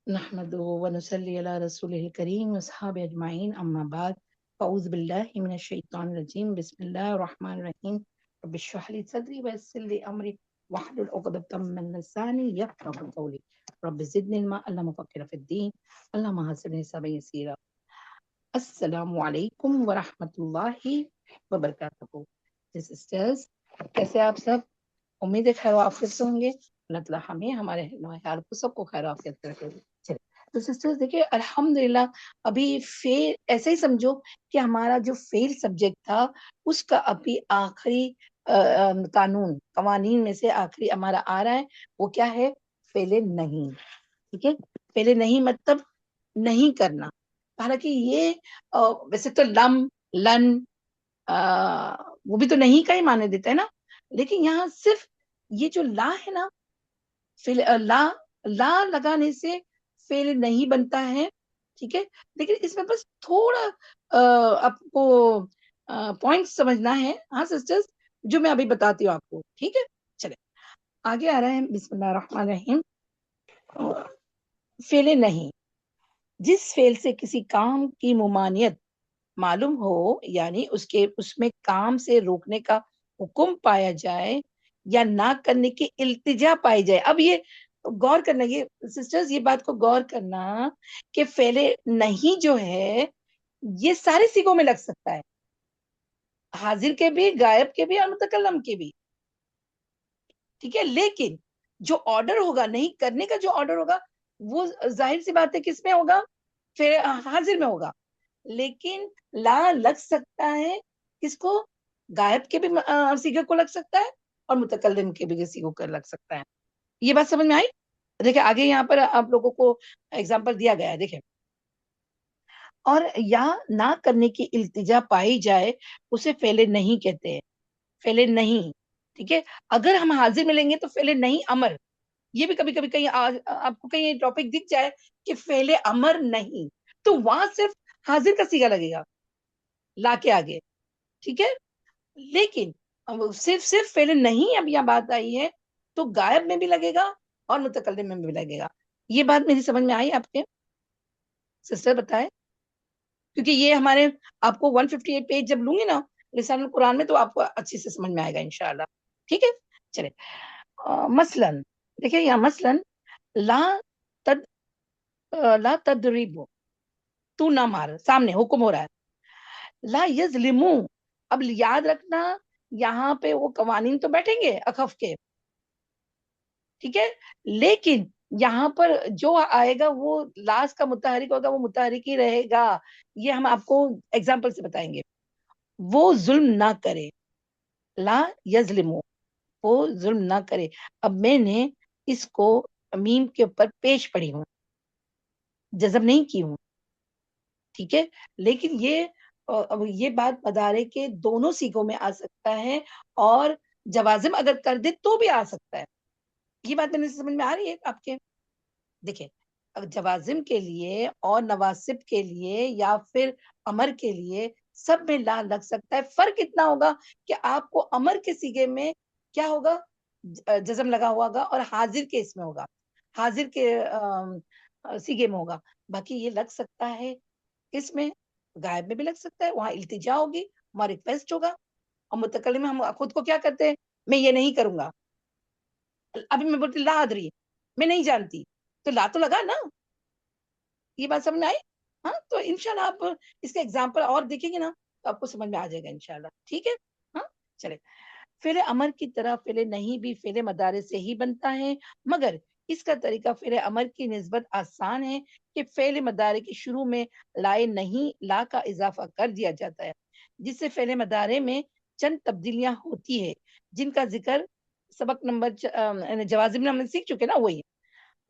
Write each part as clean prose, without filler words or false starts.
نحمده ونصلي على رسوله الكريم واصحابه اجمعین اما بعد فاعوذ باللہ من الشیطان الرجیم بسم اللہ الرحمن الرحیم رب اشرح لي صدری ويسر لي امری واحلل عقدۃ من لسانی یفقهوا قولی رب زدنی علما اللهم فقهنا في الدین اللهم حسن حسابا یسیرا. السلام علیکم ورحمۃ اللہ وبرکاتہ. سسٹرز، کیسے آپ سب؟ امید ہے خیر و عافیت سے ہوں گے. اللہ تعالیٰ ہمیں ہمارے خیال کو سب کو خیر و عافیت سے رکھے. چلے تو سسٹرز دیکھیے، الحمدللہ ابھی فیل ایسے ہی سمجھو کہ ہمارا جو فیل سبجیکٹ تھا اس کا ابھی آخری قوانین میں سے آخری ہمارا آ رہا ہے. وہ کیا ہے؟ فیل نہیں. ٹھیک ہے، فیل نہیں مطلب نہیں کرنا. حالانکہ یہ ویسے تو لم لن وہ بھی تو نہیں کا ہی معنی دیتا ہے نا، لیکن یہاں صرف یہ جو لا ہے نا، لا لگانے سے فعل نہیں بنتا ہے. ٹھیک ہے، لیکن اس میں بس تھوڑا آپ کو پوائنٹ سمجھنا ہے. ہاں سسٹرز، جو میں ابھی بتاتی ہوں آپ کو. ٹھیک ہے، چلے آگے آ رہا ہے. بسم اللہ الرحمن الرحیم. فعل نہیں، جس فعل سے کسی کام کی ممانعت معلوم ہو، یعنی اس میں کام سے روکنے کا حکم پایا جائے یا نہ کرنے کی التجا پائی جائے. اب یہ غور کرنا، یہ سسٹرز یہ بات کو غور کرنا کہ فعل نہیں جو ہے یہ سارے صیغوں میں لگ سکتا ہے، حاضر کے بھی، غائب کے بھی اور متکلم کے بھی. ٹھیک ہے، لیکن جو آرڈر ہوگا نہیں کرنے کا، جو آرڈر ہوگا وہ ظاہر سی بات ہے کس میں ہوگا؟ پھر حاضر میں ہوگا. لیکن لا لگ سکتا ہے کس کو؟ غائب کے بھی صیغے کو لگ سکتا ہے اور متکلم کے بھی صیغوں کو لگ سکتا ہے. یہ بات سمجھ میں آئی؟ دیکھیں آگے یہاں پر آپ لوگوں کو ایگزامپل دیا گیا ہے. دیکھیں، اور یا نہ کرنے کی التجا پائی جائے اسے فعل نہیں کہتے ہیں. فعل نہیں، ٹھیک ہے. اگر ہم حاضر میں لیں گے تو فعل نہیں امر. یہ بھی کبھی کبھی کہیں آپ کو کہیں ٹاپک دکھ جائے کہ فعل امر نہیں، تو وہاں صرف حاضر کا صیغہ لگے گا لا کے آگے. ٹھیک ہے، لیکن صرف فعل نہیں اب یہاں بات آئی ہے تو غائب میں بھی لگے گا اور متکلم میں بھی لگے گا. یہ بات میری سمجھ میں آئی آپ کے سسٹر؟ بتائیں، کیونکہ یہ ہمارے آپ کو 158 پیج جب لوں گی نا لسان القرآن میں تو آپ کو اچھے سے سمجھ میں آئے گا انشاءاللہ. ٹھیک ہے، چلے مثلاً دیکھیں یہاں مثلاً لا تدریبو، تو نہ مار، سامنے حکم ہو رہا ہے. لا یظلمو، اب یاد رکھنا یہاں پہ وہ قوانین تو بیٹھیں گے اخف کے. ٹھیک ہے، لیکن یہاں پر جو آئے گا وہ لاسٹ کا متحرک ہوگا، وہ متحرک ہی رہے گا. یہ ہم آپ کو ایگزامپل سے بتائیں گے. وہ ظلم نہ کرے، لا یظلمو، وہ ظلم نہ کرے. اب میں نے اس کو میم کے اوپر پیش پڑھی ہوں، جزم نہیں کی ہوں. ٹھیک ہے، لیکن یہ بات مدارے کے دونوں صیغوں میں آ سکتا ہے اور جوازم اگر کر دے تو بھی آ سکتا ہے. یہ بات میں نے سمجھ میں آ رہی ہے آپ کے؟ دیکھیں، جوازم کے لیے اور نواسب کے لیے یا پھر امر کے لیے سب میں لا لگ سکتا ہے. فرق اتنا ہوگا کہ آپ کو امر کے صیغے میں کیا ہوگا؟ جزم لگا ہوا ہوگا اور حاضر کے اس میں ہوگا، حاضر کے صیغے میں ہوگا. باقی یہ لگ سکتا ہے کس میں؟ غائب میں بھی لگ سکتا ہے، وہاں التجا ہوگی، وہاں ریکویسٹ ہوگا. اور متکلم میں ہم خود کو کیا کرتے ہیں؟ میں یہ نہیں کروں گا. ابھی میں بولتی لا ادری، میں نہیں جانتی، تو لا تو لگا نا. یہ بات سمجھ میں آئی؟ ہاں، تو انشاءاللہ آپ اس کا ایگزامپل اور دیکھیں گے نا تو آپ کو سمجھ میں آ جائے گا انشاءاللہ. ٹھیک ہے، ہاں چلے. فعل امر کی طرح فعل نہیں بھی فعل مضارع سے ہی بنتا ہے، مگر اس کا طریقہ فعل امر کی نسبت آسان ہے کہ فعل مضارع کے شروع میں لائے نہیں لا کا اضافہ کر دیا جاتا ہے، جس سے فعل مضارع میں چند تبدیلیاں ہوتی ہے جن کا ذکر سبق نمبر جوازم میں ہم نے سیکھ چکے نا، وہی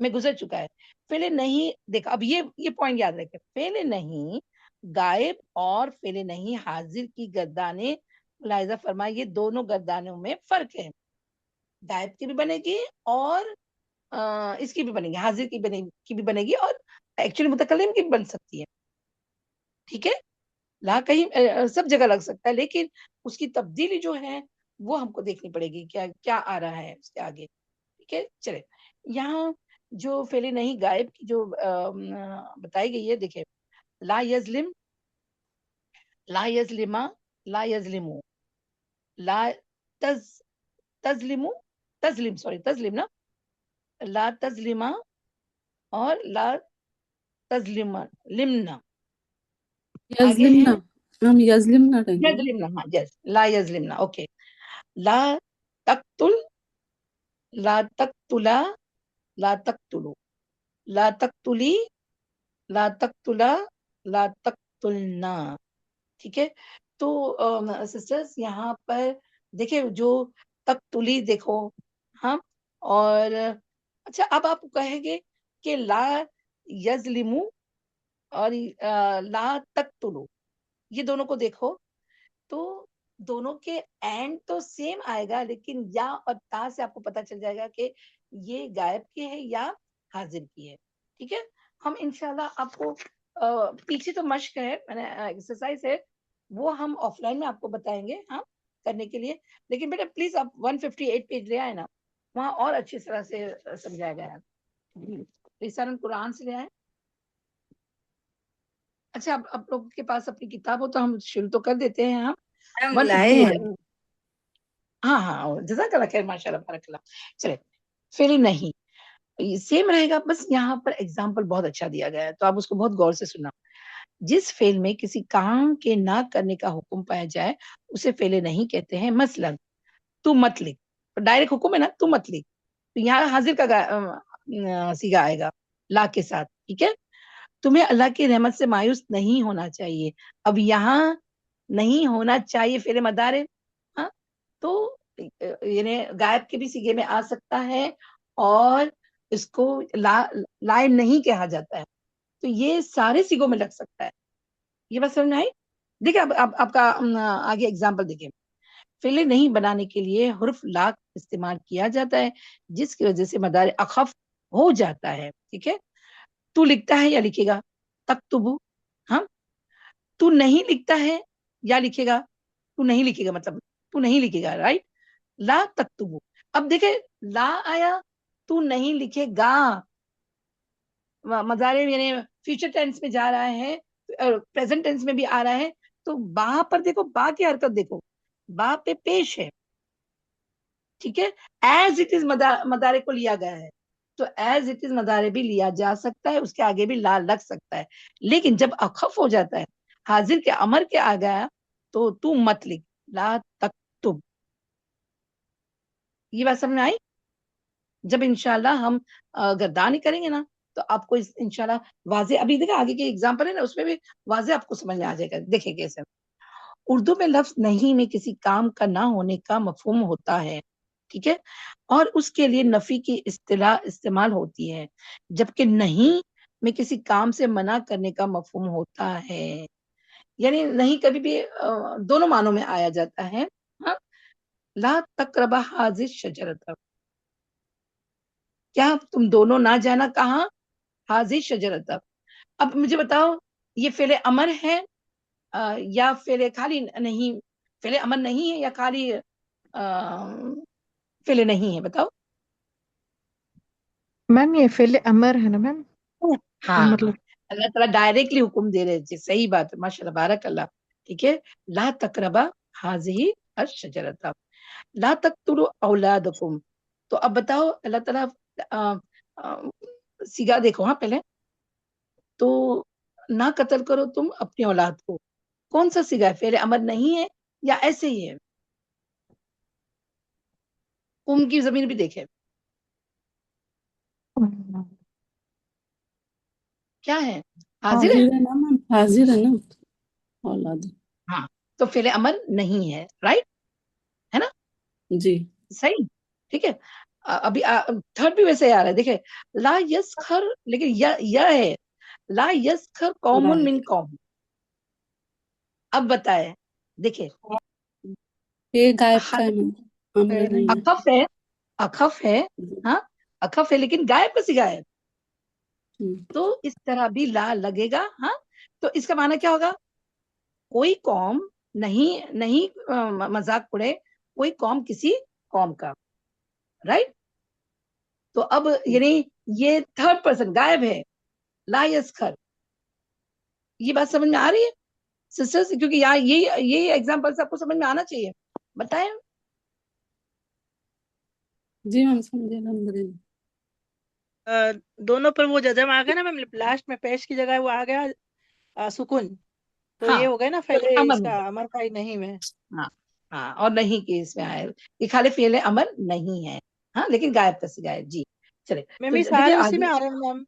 میں گزر چکا ہے. فعل نہیں، دیکھ اب یہ پوائنٹ یاد رکھے، فعل نہیں غائب اور فعل نہیں حاضر کی گردانیں ملاحظہ فرمائے، یہ دونوں گردانوں میں فرق ہے. غائب کی بھی بنے گی اور اس کی بھی بنے گی، حاضر کی بھی بنے گی اور ایکچولی متکلم کی بھی بن سکتی ہے. ٹھیک ہے، لا کہیں سب جگہ لگ سکتا ہے، لیکن اس کی تبدیلی جو ہے وہ ہم کو دیکھنی پڑے گی، کیا کیا آ رہا ہے اس کے آگے. ٹھیک ہے، چلے یہاں جو فعل نہیں غائب کی جو بتائی گئی ہے، دیکھیں لا یظلم، لا یظلما، لا یظلمو، لا تظلمو، تظلم، سوری تظلم نا، لا تظلما اور لا تظلم لمنا. آگے یظلمنا، ہیں ہم یظلمنا کہیں گے. یظلمنا، ہاں یس، لا یظلمنا. اوکے. لا تقتل، لا تقتلا، لا تقتلو، لا تقتلی، لا تقتلا، لا تقتلنا. ٹھیک ہے. تو سسٹرز یہاں پر دیکھیں جو تقتلی دیکھو، ہاں، اور اچھا اب آپ کہیں گے کہ لا یظلمو اور لا تقتلو، یہ دونوں کو دیکھو تو دونوں کے اینڈ تو سیم آئے گا، لیکن یا اور تا سے آپ کو پتا چل جائے گا کہ یہ غائب کی ہے یا حاضر کی ہے. ٹھیک ہے. ہم انشاءاللہ آپ کو پیچھے تو مشق ہے، ایکسرسائز ہے، وہ ہم آف لائن میں آپ کو بتائیں گے ہاں کرنے کے لیے. لیکن بیٹا پلیز آپ 158 پیج لے آئے نا، وہاں اور اچھی طرح سے سمجھایا گیا ہے. لسان قرآن سے لے آئے. اچھا اب آپ لوگوں کے پاس اپنی کتاب ہو تو ہم شروع تو کر دیتے ہیں. ہم لائے ہیں. ہاں ہاں جزاک اللہ خیر، ماشاء اللہ بارک اللہ. چلے فعل نہیں سیم رہے گا، بس یہاں پر ایگزامپل بہت اچھا دیا گیا ہے تو آپ اس کو بہت غور سے سننا. جس فعل میں کسی کام کے نہ کرنے کا حکم پایا جائے اسے فعل نہیں کہتے ہیں. مثلا تو مت لکھ، ڈائریکٹ حکم ہے نا، تو مت لکھ، تو یہاں حاضر کا سیگا آئے گا لا کے ساتھ. ٹھیک ہے. تمہیں اللہ کی رحمت سے مایوس نہیں ہونا چاہیے. اب یہاں نہیں ہونا چاہیے فعل مضارع، ہاں، تو یعنی غائب کے بھی سیگے میں آ سکتا ہے اور اس کو لائن نہیں کہا جاتا ہے، تو یہ سارے سیگوں میں لگ سکتا ہے. یہ بات سمجھ میں آئی؟ دیکھیں اب آپ کا آگے اگزامپل دیکھیں. فعل نہیں بنانے کے لیے حرف لا استعمال کیا جاتا ہے جس کی وجہ سے مضارع اخف ہو جاتا ہے. ٹھیک ہے. تو لکھتا ہے یا لکھے گا تکتبو، ہاں، تو نہیں لکھتا ہے یا لکھے گا، تو نہیں لکھے گا مطلب تو نہیں لکھے گا، رائٹ. لا تکتبو. اب دیکھیں لا آیا، تو نہیں لکھے گا، مضارع یعنی فیوچر ٹینس میں جا رہا ہے، پریزنٹ ٹینس میں بھی آ رہا ہے، تو با پر دیکھو، با کی حرکت دیکھو، با پہ پیش ہے. ٹھیک ہے. ایز اٹ از مضارع کو لیا گیا ہے، تو ایز اٹ از مضارع بھی لیا جا سکتا ہے، اس کے آگے بھی لا لگ سکتا ہے. لیکن جب اخف ہو جاتا ہے حاضر کے امر کے آ گیا تو مت لکھ، لا تکتب. یہ بات سمجھ میں آئی؟ جب انشاءاللہ ہم گردانی کریں گے نا تو آپ کو انشاءاللہ واضح، ابھی دیکھیں آگے کی ایگزامپل ہے نا اس میں بھی واضح آپ کو سمجھ میں آ جائے گا. دیکھیں کیسے. اردو میں لفظ نہیں میں کسی کام کا نہ ہونے کا مفہوم ہوتا ہے. ٹھیک ہے. اور اس کے لیے نفی کی اصطلاح استعمال ہوتی ہے، جبکہ نہیں میں کسی کام سے منع کرنے کا مفہوم ہوتا ہے. یعنی نہیں کبھی بھی دونوں معنوں میں آیا جاتا ہے. ہاں. لا تقربا حاضر شجرت، کیا تم دونوں نہ جانا کہاں، حاضر شجرت. اب مجھے بتاؤ یہ فعل امر ہے یا فعل خالی نہیں، فعل امر نہیں ہے یا خالی فعل نہیں ہے، بتاؤ. میم یہ فعل امر ہے نا میم، ہاں مطلب اللہ تعالیٰ ڈائریکٹلی حکم دے رہے تھے. صحیح بات ہے، ماشاء اللہ بارک اللہ. ٹھیک ہے. لا تقربا حاضی الشجرۃ، لا تقتلوا اولادکم. تو اب بتاؤ اللہ تعالیٰ سیگا دیکھو ہاں پہلے، تو نہ قتل کرو تم اپنی اولاد کو، کون سا سیگا ہے، فعل امر نہیں ہے یا ایسے ہی ہے؟ کی زمین بھی دیکھے کیا ہے، حاضر ہے. حاضر ہے نا میم، حاضر ہے نا اولاد. ہاں تو فعل امر نہیں ہے، رائٹ ہے نا. جی صحیح. ٹھیک ہے. ابھی تھرڈ بھی ویسے آ رہا ہے، دیکھیں لا یسخر، لیکن یا ہے لا یسخر قوم من قوم. اب بتائے دیکھیں یہ غائب کا ہے میم، امر نہیں ہے. اخف ہے، اخف ہے، ہاں اخف ہے لیکن غائب کا سیگا ہے، تو اس طرح بھی لا لگے گا. ہاں تو اس کا معنی کیا ہوگا، کوئی قوم نہیں مذاق اڑے کوئی قوم کسی قوم کا، رائٹ. تو اب یعنی یہ تھرڈ پرسن غائب ہے، لا یسخر. یہ بات سمجھ میں آ رہی ہے سسٹرز؟ کیونکہ یہاں یہ ایگزامپل آپ کو سمجھ میں آنا چاہیے. بتائیں. جی میم سمجھے الحمدللہ. دونوں پر وہ جزم آ گیا نا میم، لاسٹ میں پیش کی جگہ وہ آ گیا سکون، تو ہاں یہ ہو گیا نا فعل امر اس میں. کا امر کا ہی نہیں میں. ہاں ہاں، اور نہیں کہ اس میں آئے، یہ خالی فعل امر نہیں ہے. ہاں لیکن غائب کا صیغہ ہے. جی چلے میم تو یہ دیکھیں سارے اسی میں آگے. آ رہے ہیں میم.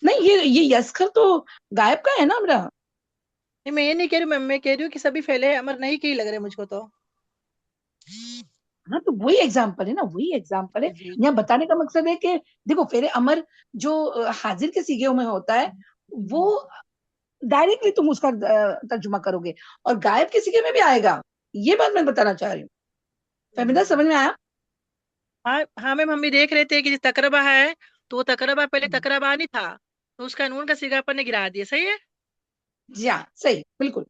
نہیں یہ یسخر تو غائب کا ہے نا میرا. نہیں میں یہ نہیں کہہ رہی ہوں میم، میں کہہ رہی ہوں کہ سبھی فعل امر نہیں کے ہی لگ رہے مجھ کو تو. ہاں تو وہی ایگزامپل ہے نا، وہی ایگزامپل ہے. جی یہاں بتانے کا مقصد ہے کہ دیکھو فعل امر جو حاضر کے صیغے میں ہوتا ہے وہ ڈائریکٹلی تم اس کا ترجمہ کرو گے، اور غائب کے صیغے میں بھی آئے گا. یہ بات میں بتانا چاہ رہی ہوں. فہمیدہ؟ سمجھ میں آیا؟ ہاں ہاں میم، ہم بھی دیکھ رہے تھے کہ تقربہ ہے تو وہ تقربہ پہلے تقربہ نہیں تھا، تو اس کا نون کا صیغہ پر نے گرا دیا. صحیح ہے. جی ہاں صحیح بالکل.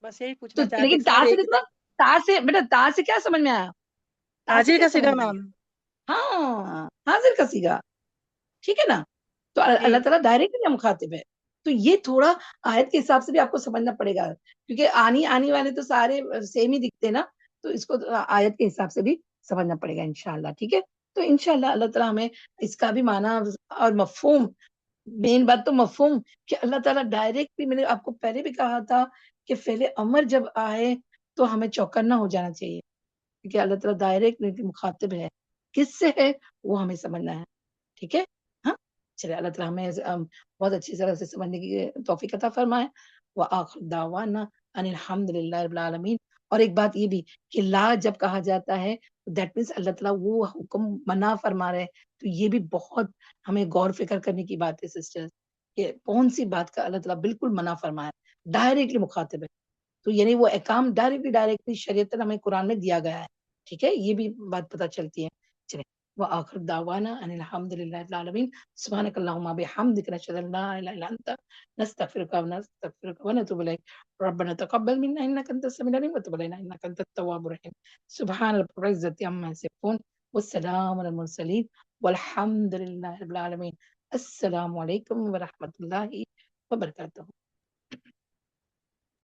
بس یہی تو پوچھنا چاہتے لیکن کہ تا سارے سے ایک دیکھو، تا سے بیٹا تا سے کیا سمجھ میں آیا؟ تا سے حاضر کیا کا سمجھ صیغہ میں آیا؟ میم. ہاں حاضر کا صیغہ. ٹھیک ہے نا. تو جی اللہ تعالیٰ ڈائریکٹلی مخاطب ہے. تو یہ تھوڑا آیت کے حساب سے بھی آپ کو سمجھنا پڑے گا، کیونکہ آنے والے تو سارے سیم ہی دکھتے نا، تو اس کو آیت کے حساب سے بھی سمجھنا پڑے گا انشاءاللہ. ٹھیک ہے. تو انشاءاللہ اللہ تعالیٰ ہمیں اس کا بھی معنی اور مفہوم، مین بات تو مفہوم کہ اللہ تعالیٰ ڈائریکٹلی، میں نے آپ کو پہلے بھی کہا تھا کہ فعل امر جب آئے تو ہمیں چوکنا ہو جانا چاہیے، کیونکہ اللہ تعالیٰ ڈائریکٹ مخاطب ہے. کس سے ہے وہ ہمیں سمجھنا ہے. ٹھیک ہے. ہاں چلے اللہ تعالیٰ ہمیں بہت اچھی طرح سے سمجھنے کی توفیق عطا فرمائے. وآخر دعوانا ان الحمد للہ رب العالمین. اور ایک بات یہ بھی کہ لا جب کہا جاتا ہے دیٹ مینس اللہ تعالیٰ وہ حکم منع فرما رہے. تو یہ بھی بہت ہمیں غور فکر کرنے کی بات ہے سسٹر، کہ کون سی بات کا اللہ تعالیٰ بالکل منع فرمایا، ڈائریکٹلی مخاطب ہے. تو یعنی وہ احکام ڈائریکٹلی شریعت ہمیں قرآن میں دیا گیا ہے. ٹھیک ہے. یہ بھی بات پتہ چلتی ہے. چلے وآخر دعوانا ان الحمد للہ رب العالمین. سبحانک اللہم بحمدک نشہد ان لا الہ الا انت نستغفرک ونتوب الیک. ربنا تقبل منا انک انت السمیع العلیم وتب علینا انک انت التواب الرحیم. سبحان رب العزۃ عما یصفون والسلام علی المرسلین والحمد للہ رب العالمین. السلام علیکم ورحمۃ اللہ وبرکاتہ.